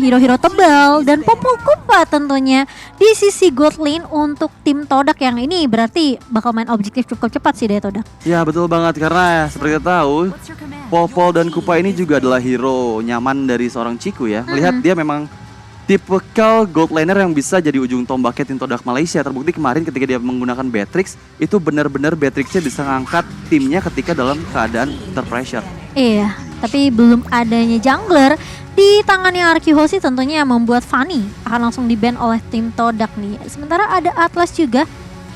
hero-hero tebal dan Popol Kupa tentunya di sisi God lane untuk tim Todak yang ini berarti bakal main objektif cukup cepat sih dari Todak. Ya betul banget, karena seperti kita tahu Popol dan Kupa ini juga adalah hero nyaman dari seorang Ciku ya. Melihat dia memang tipikal gold laner yang bisa jadi ujung tombaknya tim Todak Malaysia. Terbukti kemarin ketika dia menggunakan Beatrix, itu benar-benar Beatrixnya bisa ngangkat timnya ketika dalam keadaan terpressure. Iya, tapi belum adanya jungler di tangannya Arkyhosi tentunya yang membuat Fanny akan langsung di-ban oleh tim Todak nih. Sementara ada Atlas juga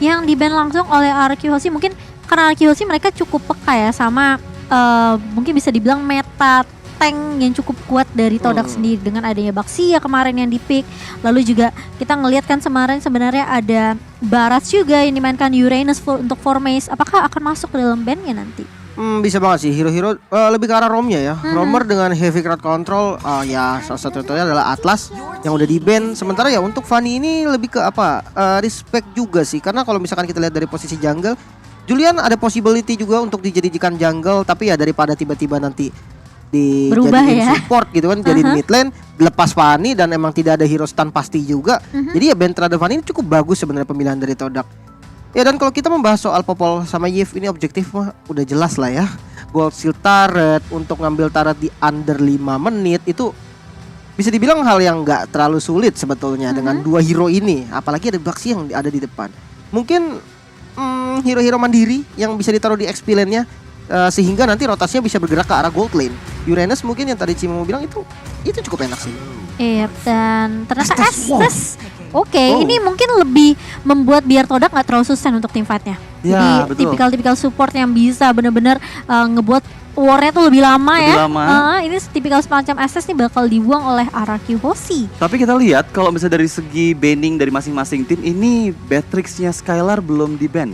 yang di-ban langsung oleh Arkyhosi. Mungkin karena Arkyhosi mereka cukup peka ya sama mungkin bisa dibilang meta tank yang cukup kuat dari Todak sendiri dengan adanya Baxia kemarin yang di-pick. Lalu juga kita ngelihat kan kemarin sebenarnya ada Baras juga yang dimainkan Uranus untuk Formace. Apakah akan masuk ke dalam bandnya nanti? Bisa banget sih, hero-hero lebih ke arah Romnya ya. Romer dengan heavy crowd control, ya salah satu contohnya adalah Atlas yang udah di-ban. Sementara ya untuk Fanny ini lebih ke respect juga sih. Karena kalau misalkan kita lihat dari posisi jungle, Julian ada possibility juga untuk dijadikan jungle. Tapi ya daripada tiba-tiba nanti dijadiin support gitu kan, jadi mid lane, lepas Fanny dan emang tidak ada hero stun pasti juga. Jadi ya ban terhadap Fanny ini cukup bagus sebenarnya pemilihan dari Todak. Ya dan kalau kita membahas soal Popol sama Yves ini objektif mah udah jelas lah ya. Gold Shield turret untuk ngambil turret di under 5 menit itu bisa dibilang hal yang gak terlalu sulit sebetulnya dengan dua hero ini. Apalagi ada Baxi yang ada di depan. Mungkin hero-hero mandiri yang bisa ditaruh di XP lane-nya sehingga nanti rotasinya bisa bergerak ke arah gold lane. Uranus mungkin yang tadi Cimo bilang itu cukup enak sih. Iya, dan ternyata Estes ini mungkin lebih membuat biar Todak gak terlalu susah untuk tim fight-nya. Ya, jadi tipikal support yang bisa benar-benar ngebuat war-nya tuh lebih lama ya. Ini tipikal semacam Estes nih bakal dibuang oleh Arkyhosi. Tapi kita lihat kalau misalnya dari segi banning dari masing-masing tim, ini Beatrix-nya Skylar belum di-ban.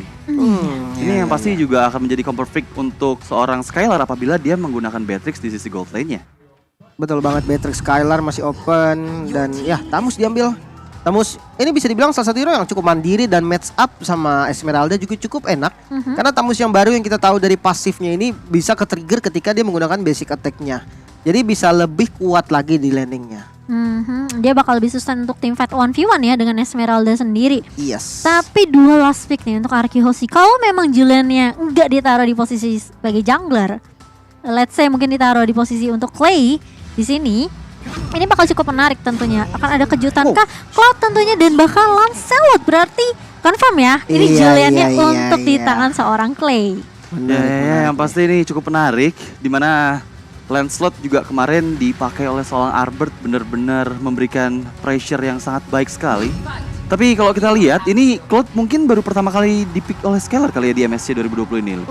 Ini yang pasti juga akan menjadi conflict untuk seorang Skylar apabila dia menggunakan Beatrix di sisi gold lane-nya. Betul banget, Beatrix Skylar masih open dan ya Tamus diambil. Tamus ini bisa dibilang salah satu hero yang cukup mandiri dan match up sama Esmeralda juga cukup enak. Karena Tamus yang baru yang kita tahu dari pasifnya ini bisa ke-trigger ketika dia menggunakan basic attack-nya. Jadi bisa lebih kuat lagi di landing-nya. Dia bakal lebih susah untuk tim fight 1v1 ya dengan Esmeralda sendiri. Yes. Tapi dua last pick nih untuk Arkyhosi. Kalau memang Julian-nya enggak ditaruh di posisi sebagai jungler, let's say mungkin ditaruh di posisi untuk Clay di sini. Ini bakal cukup menarik tentunya. Akan ada kejutan kah? Cloud tentunya dan bahkan Lancelot. Berarti confirm ya. Ini Julian-nya untuk di tangan seorang Clay. Ya, yang pasti ini cukup menarik. Dimana Lancelot juga kemarin dipakai oleh seorang Albert, benar-benar memberikan pressure yang sangat baik sekali. Tapi kalau kita lihat ini Cloud mungkin baru pertama kali dipick oleh Skylar kali ya di MSC 2020 ini.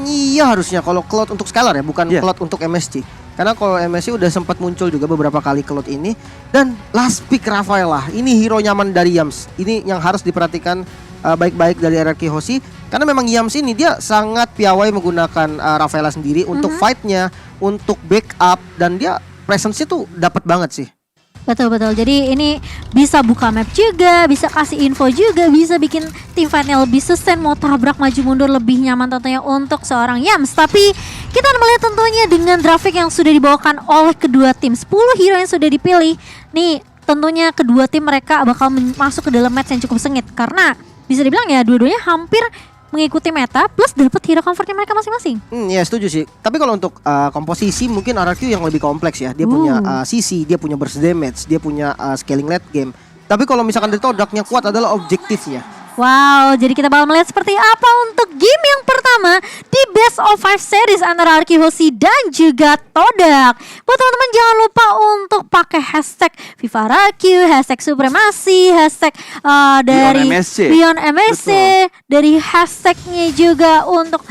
Iya harusnya kalau Cloud untuk Skylar ya, bukan Cloud untuk MSC. Karena kalau MSC udah sempat muncul juga beberapa kali Cloud ini. Dan last pick Rafaela, ini hero nyaman dari Yams. Ini yang harus diperhatikan baik-baik dari Arkyhosi. Karena memang Yams ini dia sangat piawai menggunakan Rafaela sendiri untuk fight-nya, untuk backup, dan dia presence-nya tuh dapat banget sih. Betul-betul, jadi ini bisa buka map juga, bisa kasih info juga, bisa bikin tim fight-nya lebih sustain, mau tabrak maju mundur lebih nyaman tentunya untuk seorang Yams. Tapi kita melihat tentunya dengan grafik yang sudah dibawakan oleh kedua tim, 10 hero yang sudah dipilih. Nih tentunya kedua tim mereka bakal masuk ke dalam match yang cukup sengit. Karena bisa dibilang ya dua-duanya hampir mengikuti meta plus dapat hero comfortnya mereka masing-masing. Ya setuju sih. Tapi kalau untuk komposisi mungkin RRQ yang lebih kompleks ya. Dia punya CC, dia punya burst damage, dia punya scaling late game. Tapi kalau misalkan dari Todaknya kuat adalah objektifnya. Wow, jadi kita bakal melihat seperti apa untuk game yang pertama di Best of 5 series antara Arkyhosi dan juga Todak. Buat teman-teman jangan lupa untuk pakai hashtag VivaRaQ, hashtag Supremasi, hashtag dari Beyond MSC, dari hashtagnya juga untuk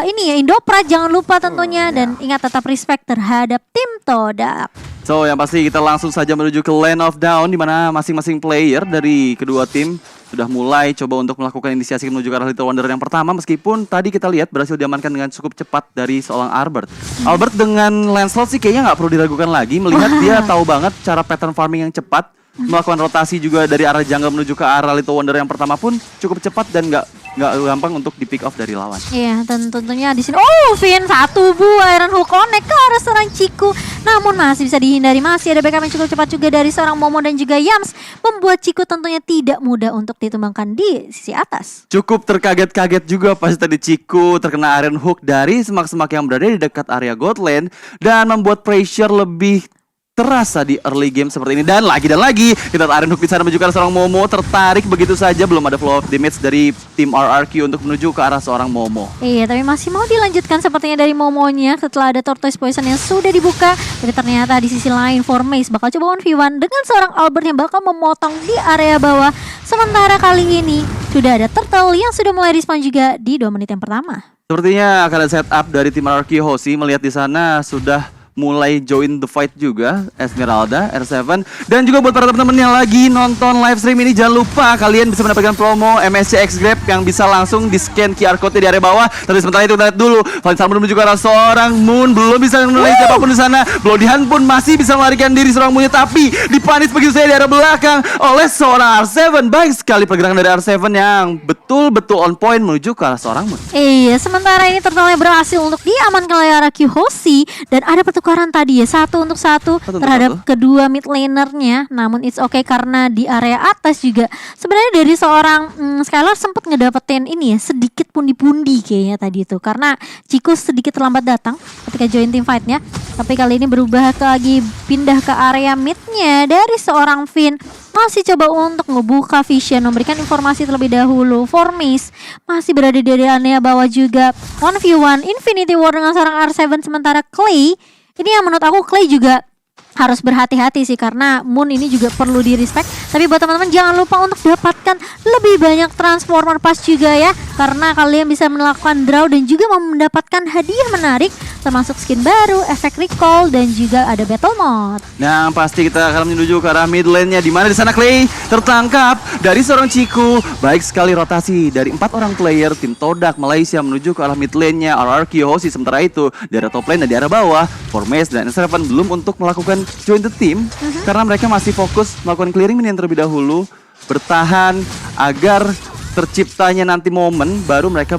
ini ya Indopra jangan lupa tentunya dan ingat tetap respect terhadap tim Todak. So yang pasti kita langsung saja menuju ke Lane of Dawn, di mana masing-masing player dari kedua tim sudah mulai coba untuk melakukan inisiasi menuju ke arah Little Wonder yang pertama. Meskipun tadi kita lihat berhasil diamankan dengan cukup cepat dari seorang Albert. Albert dengan Lancelot sih kayaknya nggak perlu diragukan lagi, melihat dia tahu banget cara pattern farming yang cepat melakukan rotasi juga dari arah jungle menuju ke arah Little Wonder yang pertama pun cukup cepat dan nggak gampang untuk di pick off dari lawan. Iya, tentunya di sini. Oh, Vin satu buah Iron Hook connect ke arah seorang Ciku. Namun masih bisa dihindari, masih ada backup yang cukup cepat juga dari seorang Momo dan juga Yams, membuat Ciku tentunya tidak mudah untuk ditumbangkan di sisi atas. Cukup terkaget-kaget juga pas tadi Ciku terkena Iron Hook dari semak-semak yang berada di dekat area God Lane dan membuat pressure lebih terasa di early game seperti ini. Dan lagi kita lihat Iron Hook di sana menuju ke arah seorang Momo, tertarik begitu saja, belum ada flow of damage dari tim RRQ untuk menuju ke arah seorang Momo. Iya, tapi masih mau dilanjutkan sepertinya dari Momonya setelah ada Tortoise Poison yang sudah dibuka. Tapi ternyata di sisi lain Formace bakal coba 1v1 dengan seorang Albert yang bakal memotong di area bawah. Sementara kali ini sudah ada Turtle yang sudah mulai respawn juga di 2 menit yang pertama. Sepertinya akan ada setup dari tim RRQ. Hoshi melihat di sana sudah mulai join the fight juga Esmeralda, R7. Dan juga buat para teman-teman yang lagi nonton live stream ini, jangan lupa kalian bisa mendapatkan promo MSC X Grab yang bisa langsung di scan QR code di area bawah. Tapi sementara itu kita lihat dulu Valin Salmon menuju ke arah seorang Moon, belum bisa menilai siapapun di sana. Blodihan pun masih bisa melarikan diri seorang Moonnya, tapi dipanis begitu saja di arah belakang oleh seorang R7. Baik sekali pergerakan dari R7 yang betul-betul on point menuju ke arah seorang Moon. Iya, sementara ini Turtle berhasil untuk diamankan oleh RRQ Hoshi dan ada pertukaran tadi ya, 1 untuk 1 terhadap kedua mid lanernya. Namun it's okay karena di area atas juga sebenarnya dari seorang Skylar sempat ngedapetin ini ya, sedikit pundi-pundi kayaknya tadi itu, karena Ciku sedikit terlambat datang ketika join team fightnya. Tapi kali ini berubah lagi, pindah ke area midnya dari seorang Vin. Masih coba untuk ngebuka vision, memberikan informasi terlebih dahulu. Formace masih berada di area bawah juga. 1v1 Infinity War dengan seorang R7. Sementara Clay, ini yang menurut aku Clay juga harus berhati-hati sih, karena Moon ini juga perlu di respect. Tapi buat teman-teman jangan lupa untuk dapatkan lebih banyak transformer pass juga ya, karena kalian bisa melakukan draw dan juga mendapatkan hadiah menarik termasuk skin baru, efek recall, dan juga ada battle mode. Nah, pasti kita akan menuju ke arah mid lane-nya, di mana di sana Clay tertangkap dari seorang Ciku. Baik sekali rotasi dari 4 orang player tim Todak Malaysia menuju ke arah mid lane-nya RRQ Hoshi. Sementara itu di arah top lane dan di arah bawah Formace dan S7 belum untuk melakukan join the team karena mereka masih fokus melakukan clearing minion terlebih dahulu, bertahan agar terciptanya nanti momen baru mereka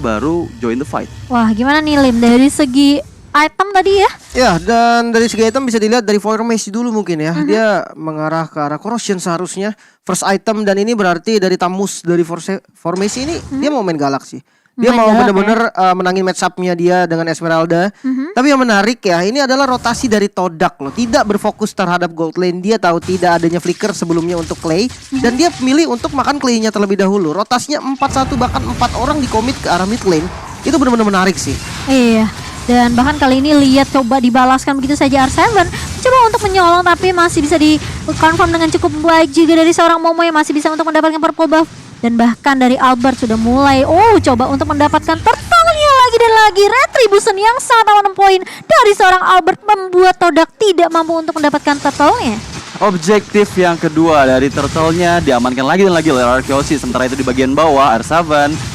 join the fight. Wah, gimana nih Lim dari segi item tadi ya? Ya, dan dari segi item bisa dilihat dari Formace dulu mungkin ya. Dia mengarah ke arah Corrosion seharusnya first item, dan ini berarti dari Tamus dari Formace ini dia mau main Galaxy. Dia mau benar-benar menangin match up-nya dia dengan Esmeralda. Tapi yang menarik ya, ini adalah rotasi dari Todak loh. Tidak berfokus terhadap gold lane. Dia tahu tidak adanya flicker sebelumnya untuk Clay, dan dia milih untuk makan Clay-nya terlebih dahulu. Rotasinya 4-1, bahkan 4 orang di commit ke arah mid lane. Itu benar-benar menarik sih. Iya. Dan bahkan kali ini lihat coba dibalaskan begitu saja R7, coba untuk menyolong tapi masih bisa di confirm dengan cukup baik juga dari seorang Momo yang masih bisa untuk mendapatkan purple buff. Dan bahkan dari Albert sudah mulai coba untuk mendapatkan turtle-nya lagi dan lagi. Retribution yang sangat on point dari seorang Albert membuat Todak tidak mampu untuk mendapatkan turtle-nya. Objektif yang kedua dari turtle-nya diamankan lagi dan lagi oleh RRQ Hoshi. Sementara itu di bagian bawah R7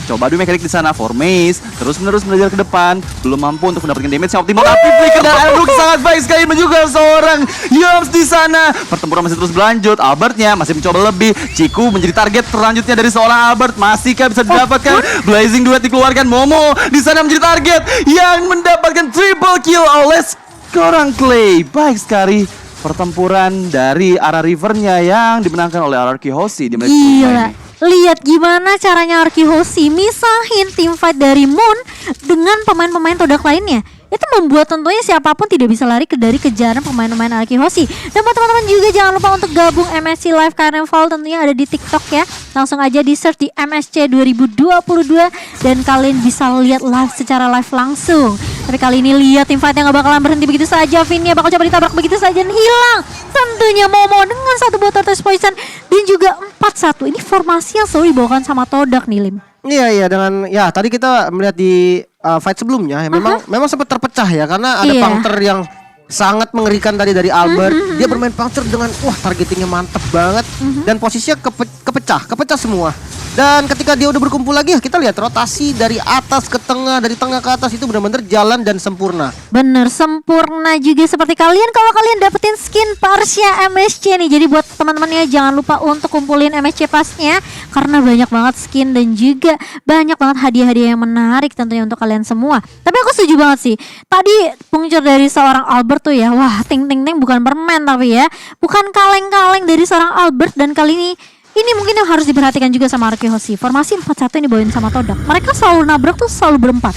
coba adu mekanik di sana. Formace terus-menerus belajar ke depan, belum mampu untuk mendapatkan damage yang optimal. Tapi flicker dan Iron sangat baik sekali juga seorang Yums di sana. Pertempuran masih terus berlanjut. Albertnya masih mencoba lebih. Ciku menjadi target selanjutnya dari seorang Albert. Masihkah bisa didapatkan? Blazing Duet dikeluarkan. Momo di sana menjadi target yang mendapatkan triple kill oleh seorang Clay. Baik sekali pertempuran dari arah rivernya yang dimenangkan oleh RRQ Hoshi di menit Gila, lihat gimana caranya RRQ Hoshi misahin tim fight dari Moon dengan pemain-pemain Todak lainnya. Itu membuat tentunya siapapun tidak bisa lari dari kejaran pemain-pemain RRQ Hoshi. Dan buat teman-teman juga jangan lupa untuk gabung MSC Live Carnival, tentunya ada di TikTok ya. Langsung aja di search di MSC 2022 dan kalian bisa lihat live secara live langsung. Tapi kali ini lihat tim fightnya gak bakalan berhenti begitu saja. Vinnya bakal coba ditabrak begitu saja dan hilang. Tentunya Momo dengan 1 buah Tortoise Poison dan juga 4-1. Ini formasi yang selalu dibawakan sama Todak nih Lim. Iya dengan ya tadi kita melihat di fight sebelumnya ya, memang sempat terpecah ya karena ada puncture yang sangat mengerikan tadi dari Albert. Dia bermain puncture dengan targetingnya mantep banget dan posisinya kepecah semua. Dan ketika dia udah berkumpul lagi, kita lihat rotasi dari atas ke tengah, dari tengah ke atas itu benar-benar jalan dan sempurna. Bener, sempurna juga seperti kalian kalau kalian dapetin skin Parsia MSC nih. Jadi buat teman-temannya jangan lupa untuk kumpulin MSC pasnya karena banyak banget skin dan juga banyak banget hadiah-hadiah yang menarik tentunya untuk kalian semua. Tapi aku setuju banget sih. Tadi puncer dari seorang Albert tuh ya, wah ting-ting-ting bukan permen tapi ya, bukan kaleng-kaleng dari seorang Albert. Dan kali ini mungkin yang harus diperhatikan juga sama Arki Hoshi. Formasi 4-1 yang dibawain sama Todak. Mereka selalu nabrak tuh selalu berempat.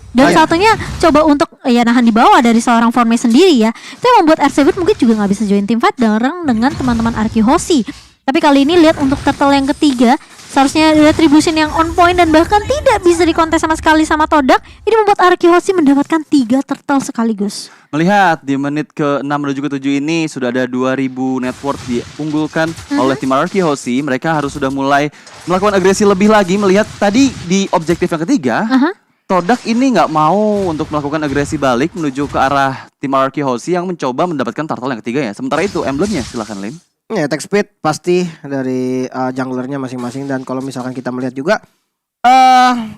Dan satunya coba untuk ya nahan di bawah dari seorang formasi sendiri ya. Itu yang membuat RC mungkin juga gak bisa join team fight bareng dengan teman-teman Arki Hoshi. Tapi kali ini lihat untuk turtle yang ketiga, seharusnya retribution yang on point dan bahkan tidak bisa dikontes sama sekali sama Todak. Ini membuat Arki Hoshi mendapatkan 3 turtle sekaligus. Melihat di menit ke-6 menuju ke-7 ini sudah ada 2000 net worth diunggulkan oleh tim Arki Hoshi. Mereka harus sudah mulai melakukan agresi lebih lagi. Melihat tadi di objektif yang ketiga, Todak ini nggak mau untuk melakukan agresi balik menuju ke arah tim Arki Hoshi yang mencoba mendapatkan turtle yang ketiga ya. Sementara itu emblemnya silakan Lim. Ya, attack speed pasti dari junglernya masing-masing. Dan kalau misalkan kita melihat juga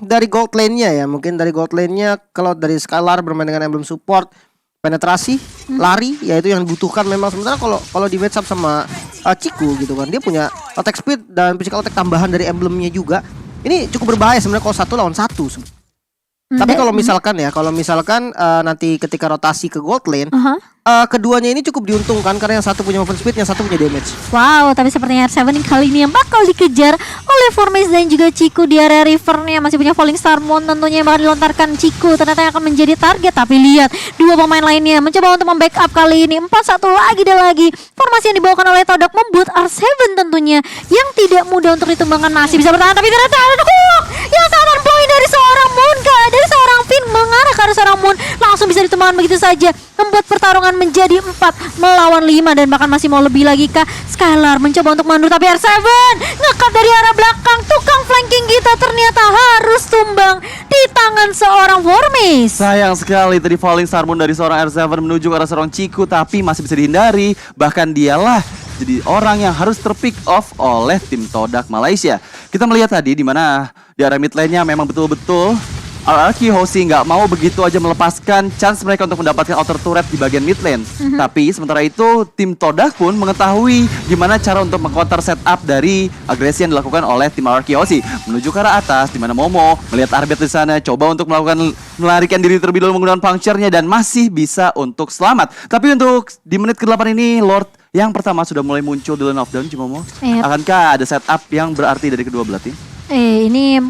dari gold lane-nya ya, mungkin dari gold lane-nya kalau dari Skylar bermain dengan emblem support, penetrasi, lari, ya itu yang dibutuhkan memang. Sementara kalau di match up sama Ciku gitu kan, dia punya attack speed dan physical attack tambahan dari emblemnya juga. Ini cukup berbahaya sebenarnya kalau 1 lawan 1. Tapi kalau misalkan nanti ketika rotasi ke gold lane, keduanya ini cukup diuntungkan karena yang satu punya movement speed, yang satu punya damage. Wow, tapi sepertinya R7 kali ini yang bakal dikejar oleh Formis dan juga Ciku di area rivernya. Masih punya Falling Star Moon tentunya yang bakal dilontarkan Ciku. Ternyata yang akan menjadi target. Tapi lihat, dua pemain lainnya mencoba untuk membackup kali ini. 4-1 lagi dan lagi. Formasi yang dibawakan oleh Todak membuat R7 tentunya yang tidak mudah untuk ditumbangkan masih bisa bertahan. Tapi ternyata ada hook yang sangat on point dari seorang Moon, dari seorang Finn mengarah ke arah seorang Moon. Langsung bisa ditumbangkan begitu saja. Membuat pertarungan menjadi 4 melawan 5 dan bahkan masih mau lebih lagi kah. Skylar mencoba untuk mundur tapi R7 ngekat dari arah belakang. Tukang flanking kita ternyata harus tumbang di tangan seorang Formis. Sayang sekali tadi Falling Star Moon dari seorang R7 menuju ke arah seorang Ciku tapi masih bisa dihindari. Bahkan dialah jadi orang yang harus terpick off oleh tim Todak Malaysia. Kita melihat tadi di mana di area mid lane-nya memang betul-betul Arki Hoshi nggak mau begitu aja melepaskan chance mereka untuk mendapatkan outer turret di bagian mid lane. Tapi sementara itu tim Todak pun mengetahui gimana cara untuk meng-counter setup dari agresi yang dilakukan oleh tim Arki Hoshi menuju ke arah atas, di mana Momo melihat Arbet di sana coba untuk melarikan diri terlebih dahulu menggunakan puncture-nya dan masih bisa untuk selamat. Tapi untuk di menit ke-8 ini Lord yang pertama sudah mulai muncul di lane of down, Momo. Akankah ada setup yang berarti dari kedua belah tim? Ini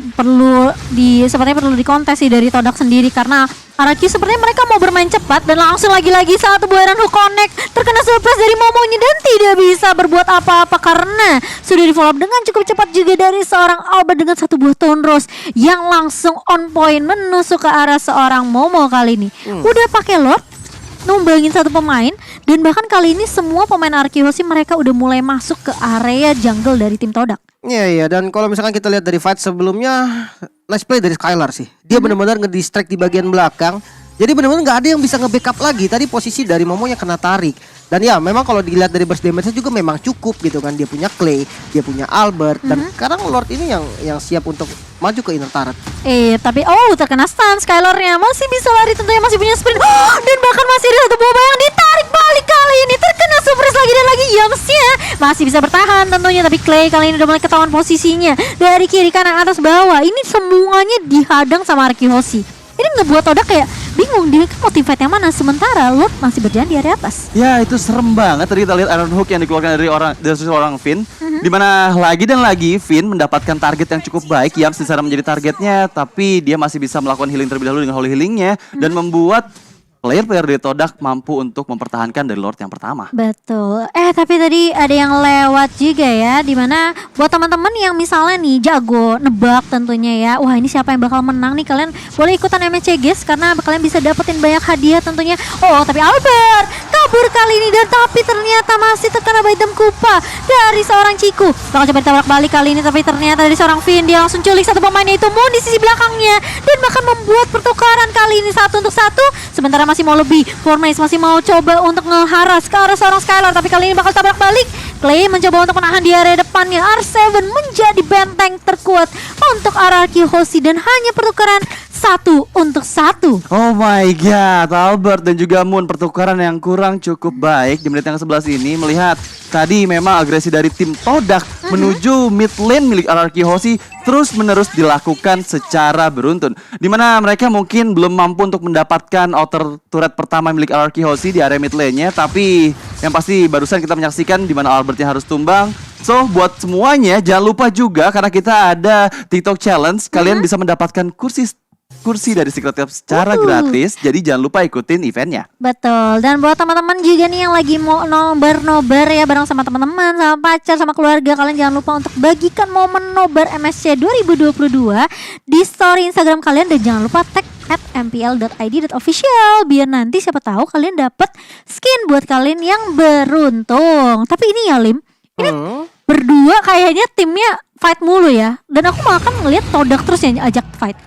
sepertinya perlu dikontes sih dari Todak sendiri karena Araki sepertinya mereka mau bermain cepat dan langsung lagi-lagi satu buaran hook connect terkena surprise dari Momonya dan tidak bisa berbuat apa-apa karena sudah di follow up dengan cukup cepat juga dari seorang Albert dengan satu buah Tone Rose yang langsung on point menusuk ke arah seorang Momo kali ini. Udah pakai Lord, numbangin satu pemain dan bahkan kali ini semua pemain Arki Hoshi mereka udah mulai masuk ke area jungle dari tim Todak. Iya, dan kalau misalkan kita lihat dari fight sebelumnya, nice play dari Skylar sih. Dia benar-benar ngedistract di bagian belakang. Jadi benar-benar nggak ada yang bisa nge-backup lagi. Tadi posisi dari Momonya kena tarik. Dan ya memang kalau dilihat dari burst damage-nya juga memang cukup gitu kan. Dia punya Clay, dia punya Albert. Dan sekarang Lord ini yang siap untuk maju ke inner turret. Tapi terkena stun Skylar-nya. Masih bisa lari tentunya, masih punya sprint. Dan bahkan masih ada satu boba yang ditarik balik kali ini. Terkena surprise lagi dan lagi. Yamsnya masih bisa bertahan tentunya. Tapi Clay kali ini udah mulai ketahuan posisinya. Dari kiri, kanan, atas, bawah. Ini semuanya dihadang sama Arki Hoshi. Ini ngebuat Todak kayak bingung dia mau team fight yang mana sementara Lord masih berjalan di area atas. Ya itu serem banget tadi kita lihat Iron Hook yang dikeluarkan dari seorang Finn. Dimana lagi dan lagi Finn mendapatkan target yang cukup baik. Yams di sana menjadi targetnya tapi dia masih bisa melakukan healing terlebih dahulu dengan holy healingnya dan membuat player-player dari Todak mampu untuk mempertahankan dari Lord yang pertama. Betul. Tapi tadi ada yang lewat juga ya, dimana buat teman-teman yang misalnya nih jago nebak tentunya ya. Wah ini siapa yang bakal menang nih, kalian boleh ikutan MSC guys karena kalian bisa dapetin banyak hadiah tentunya. Tapi Albert kabur kali ini, dan tapi ternyata masih terkena item Kupa dari seorang Ciku. Bakal coba ditabrak balik kali ini, tapi ternyata dari seorang Finn dia langsung culik satu pemainnya itu Moon di sisi belakangnya, dan bahkan membuat pertukaran kali ini 1 untuk 1. Sementara masih mau lebih, Formace masih mau coba untuk ngeharas ke arah seorang Skylar, tapi kali ini bakal tabrak balik. Clay mencoba untuk menahan di area depannya. R7 menjadi benteng terkuat untuk RRQ Hoshi, dan hanya pertukaran 1 untuk 1. Oh my god, Albert dan juga Moon, pertukaran yang kurang cukup baik di menit yang ke-11 ini. Melihat tadi memang agresi dari tim Todak menuju mid lane milik RRQ Hoshi terus menerus dilakukan secara beruntun, dimana mereka mungkin belum mampu untuk mendapatkan outer turret pertama milik RRQ Hoshi di area mid lane-nya. Tapi yang pasti barusan kita menyaksikan dimana Albertnya harus tumbang. So buat semuanya jangan lupa juga, karena kita ada TikTok Challenge, kalian bisa mendapatkan kursi dari Secret Cup secara gratis. Jadi jangan lupa ikutin eventnya. Betul. Dan buat teman-teman juga nih yang lagi mau nobar ya bareng sama teman-teman, sama pacar, sama keluarga, kalian jangan lupa untuk bagikan momen nobar MSC 2022 di story Instagram kalian, dan jangan lupa tag @mpl.id.official biar nanti siapa tahu kalian dapat skin buat kalian yang beruntung. Tapi ini ya Lim, ini berdua kayaknya timnya fight mulu ya, dan aku makan ngelihat Todak terus yang ajak fight.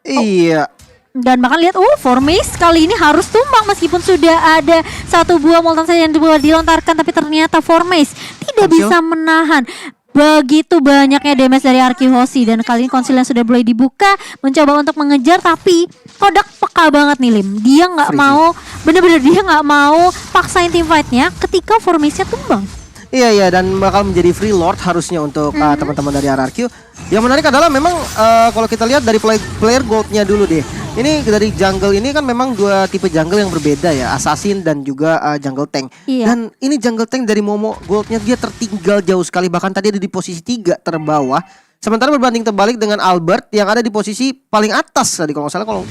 Iya. Dan bahkan lihat, Formace kali ini harus tumbang meskipun sudah ada satu buah Molten Sage yang dilontarkan, tapi ternyata Formace tidak bisa menahan begitu banyaknya damage dari RRQ Hoshi. Dan kali ini konsil yang sudah mulai dibuka, mencoba untuk mengejar, tapi Todak peka banget nih Lim. Dia nggak mau, bener-bener dia nggak mau paksain team fightnya ketika Formace-nya tumbang. Iya, dan bakal menjadi free lord harusnya untuk teman-teman dari RRQ. Yang menarik adalah memang kalau kita lihat dari player goldnya dulu deh. Ini dari jungle ini kan memang dua tipe jungle yang berbeda ya, assassin dan juga jungle tank. Iya. Dan ini jungle tank dari Momo goldnya dia tertinggal jauh sekali, bahkan tadi ada di posisi 3 terbawah. Sementara berbanding terbalik dengan Albert yang ada di posisi paling atas tadi kalau nggak salah, kalau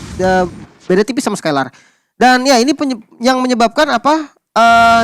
beda tipis sama Skylar. Dan ya ini yang menyebabkan apa?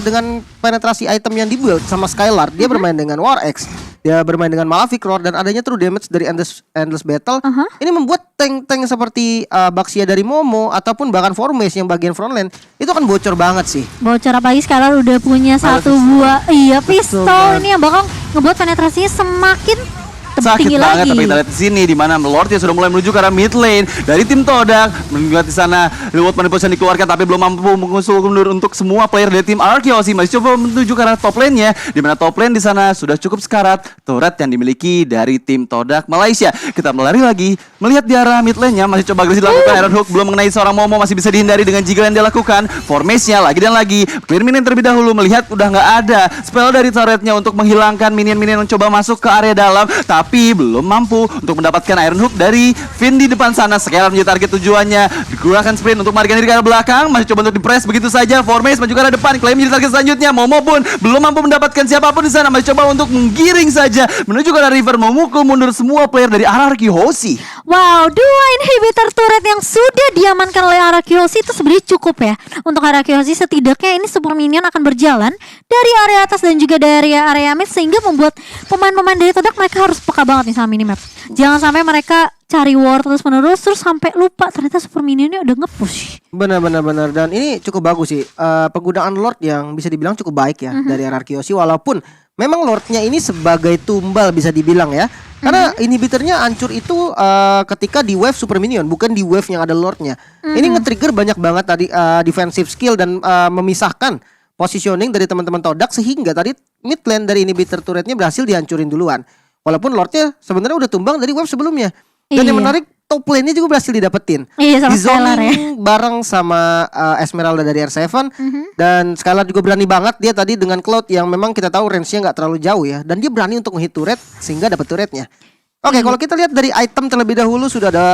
Dengan penetrasi item yang dibuild sama Skylar, dia bermain dengan War X, dia bermain dengan Malefic Roar, dan adanya true damage dari Endless Battle. Ini membuat tank-tank seperti Baxia dari Momo ataupun bahkan Formace yang bagian frontline itu kan bocor banget sih. Bocor, apalagi Skylar udah punya satu buah pistol ini yang bakal ngebuat penetrasinya semakin Sakit tinggi banget, lagi. tapi kita lihat di sini di mana Lordnya sudah mulai menuju ke arah mid lane dari tim Todak. Melihat di sana reward manipulation dikeluarkan, tapi belum mampu mengusul mundur untuk semua player dari tim RRQ Hoshi. Masih coba menuju ke arah top lane-nya, di mana top lane di sana sudah cukup sekarat turret yang dimiliki dari tim Todak Malaysia. Kita melari lagi, melihat di arah mid lane-nya masih coba agresi dilakukan. Iron Hook belum mengenai seorang Momo, masih bisa dihindari dengan jiggle yang dia lakukan. Formation-nya lagi dan lagi, clear minion terlebih dahulu. Melihat udah nggak ada spell dari turretnya untuk menghilangkan minion-minion yang coba masuk ke area dalam, tapi belum mampu untuk mendapatkan Iron Hook dari Finn di depan sana. Skylar menjadi target tujuannya, digunakan sprint untuk melarikan diri ke arah belakang, masih coba untuk di-press begitu saja. Formace maju ke arah depan, Clay menjadi target selanjutnya. Momo pun belum mampu mendapatkan siapapun di sana, masih coba untuk menggiring saja menuju ke arah river, memukul mundur semua player dari RRQ Hoshi. Wow, 2 inhibitor turret yang sudah diamankan oleh RRQ Hoshi itu sebenarnya cukup ya untuk RRQ Hoshi. Setidaknya ini super minion akan berjalan dari area atas dan juga dari area mid, sehingga membuat pemain-pemain dari Todak mereka harus peka banget nih sama minimap. Jangan sampai mereka cari war terus menerus sampai lupa ternyata super minionnya udah nge-push. Benar. Dan ini cukup bagus sih. Penggunaan Lord yang bisa dibilang cukup baik ya dari RRQ Hoshi, walaupun memang Lordnya ini sebagai tumbal bisa dibilang ya. Karena inhibitornya hancur itu ketika di wave super minion, bukan di wave yang ada Lordnya. Ini nge-trigger banyak banget tadi defensive skill dan memisahkan positioning dari teman-teman Todak, sehingga tadi mid lane dari inhibitor turretnya berhasil dihancurin duluan. Walaupun Lordnya sebenarnya udah tumbang dari wave sebelumnya. Dan yang menarik, top lane-nya juga berhasil didapetin. Iya, sama di Skylar ya. bareng sama Esmeralda dari R7. Dan Skylar juga berani banget dia tadi dengan Cloud yang memang kita tahu range-nya nggak terlalu jauh ya. Dan dia berani untuk menghit turret sehingga dapat turretnya. Oke, kalau kita lihat dari item terlebih dahulu sudah ada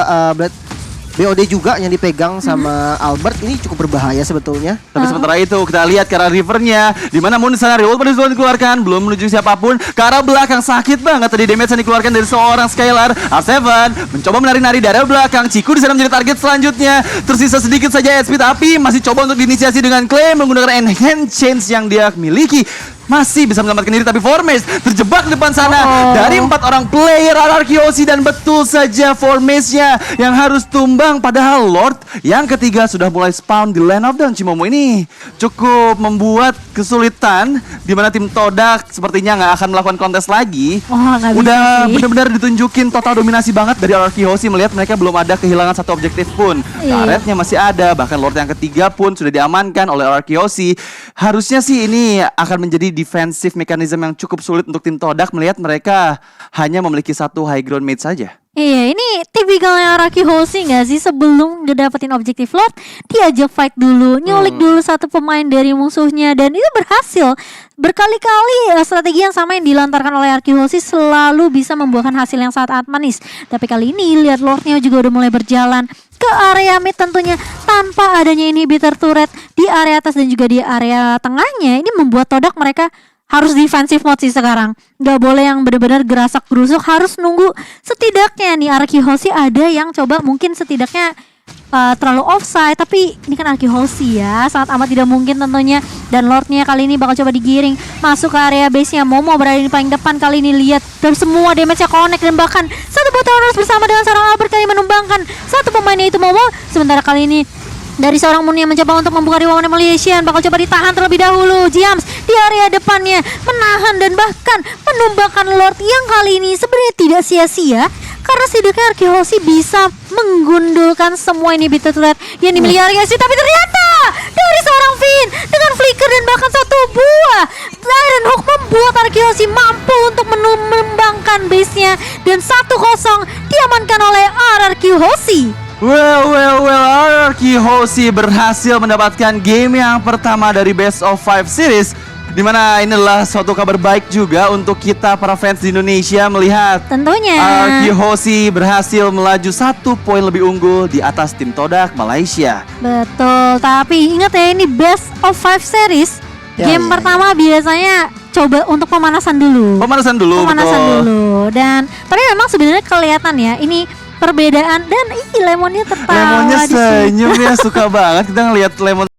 BOD juga yang dipegang sama Albert. Ini cukup berbahaya sebetulnya. Tapi sementara itu kita lihat ke arah rivernya, di mana Moon di sana reward pada dikeluarkan, belum menuju siapapun. Ke arah belakang sakit banget tadi damage yang dikeluarkan dari seorang Skylar. R7 mencoba menari-nari dari belakang. Ciku di sana menjadi target selanjutnya. Tersisa sedikit saja HP, tapi masih coba untuk diinisiasi dengan Clay menggunakan enhance change yang dia miliki. masih bisa menyelamatkan diri, tapi Formace terjebak di depan sana dari 4 orang player RRQ Hoshi, dan betul saja Formace-nya yang harus tumbang, padahal Lord yang ketiga sudah mulai spawn di Land of Dawn. Cimomo ini cukup membuat kesulitan di mana tim Todak sepertinya nggak akan melakukan kontes lagi. Wah, nggak bisa Udah sih. benar-benar ditunjukin total dominasi banget dari RRQ Hoshi, melihat mereka belum ada kehilangan satu objektif pun. Iya. Karetnya masih ada, bahkan Lord yang ketiga pun sudah diamankan oleh RRQ Hoshi. Harusnya sih ini akan menjadi defensive mechanism yang cukup sulit untuk tim Todak, melihat mereka hanya memiliki satu high ground mate saja. Iya, ini tipikalnya Araki Hoshi nggak sih? Sebelum ngedapetin objektif Lord, diajak fight dulu, nyulik dulu satu pemain dari musuhnya, dan itu berhasil. Berkali-kali strategi yang sama yang dilontarkan oleh Araki Hoshi selalu bisa membuahkan hasil yang sangat manis. Tapi kali ini lihat Lordnya juga udah mulai berjalan ke area mid, tentunya tanpa adanya inhibitor turret di area atas dan juga di area tengahnya. Ini membuat Todak mereka harus defensive mode sih sekarang. Gak boleh yang benar-benar gerasak gerusuk, harus nunggu. Setidaknya nih Araki Hoshi ada yang coba mungkin setidaknya terlalu offside, tapi ini kan Araki Hoshi ya, sangat amat tidak mungkin tentunya. Dan Lordnya kali ini bakal coba digiring masuk ke area base-nya. Momo berada di paling depan kali ini, lihat dan semua damage-nya connect, dan bahkan satu botol harus bersama dengan seorang Albert kali menumbangkan satu pemainnya itu Momo. Sementara kali ini dari seorang Moon yang mencoba untuk membuka Rewound Emulation, bakal coba ditahan terlebih dahulu. Jams di area depannya menahan dan bahkan menumbangkan Lord yang kali ini sebenarnya tidak sia-sia, karena setidaknya Araki Hoshi bisa menggundulkan semua inhibitor turret yang dimiliki Araki Hoshi. Tapi ternyata dari seorang Finn dengan flicker dan bahkan satu buah Iron Hook membuat Araki Hoshi mampu untuk menumbangkan base-nya, dan 1-0 diamankan oleh RRQ Hoshi. Well, RRQ Hoshi berhasil mendapatkan game yang pertama dari Best of 5 series, dimana ini adalah suatu kabar baik juga untuk kita para fans di Indonesia, melihat Tentunya RRQ Hoshi berhasil melaju 1 poin lebih unggul di atas tim Todak Malaysia. betul, tapi ingat ya, ini best of 5 series. Game pertama biasanya coba untuk pemanasan dulu. Pemanasan dulu, betul. Dulu. Dan tapi memang sebenarnya kelihatan ya ini perbedaan, dan Lemonnya tertawa Lemonnya di situ. senyum ya, suka banget kita ngelihat Lemon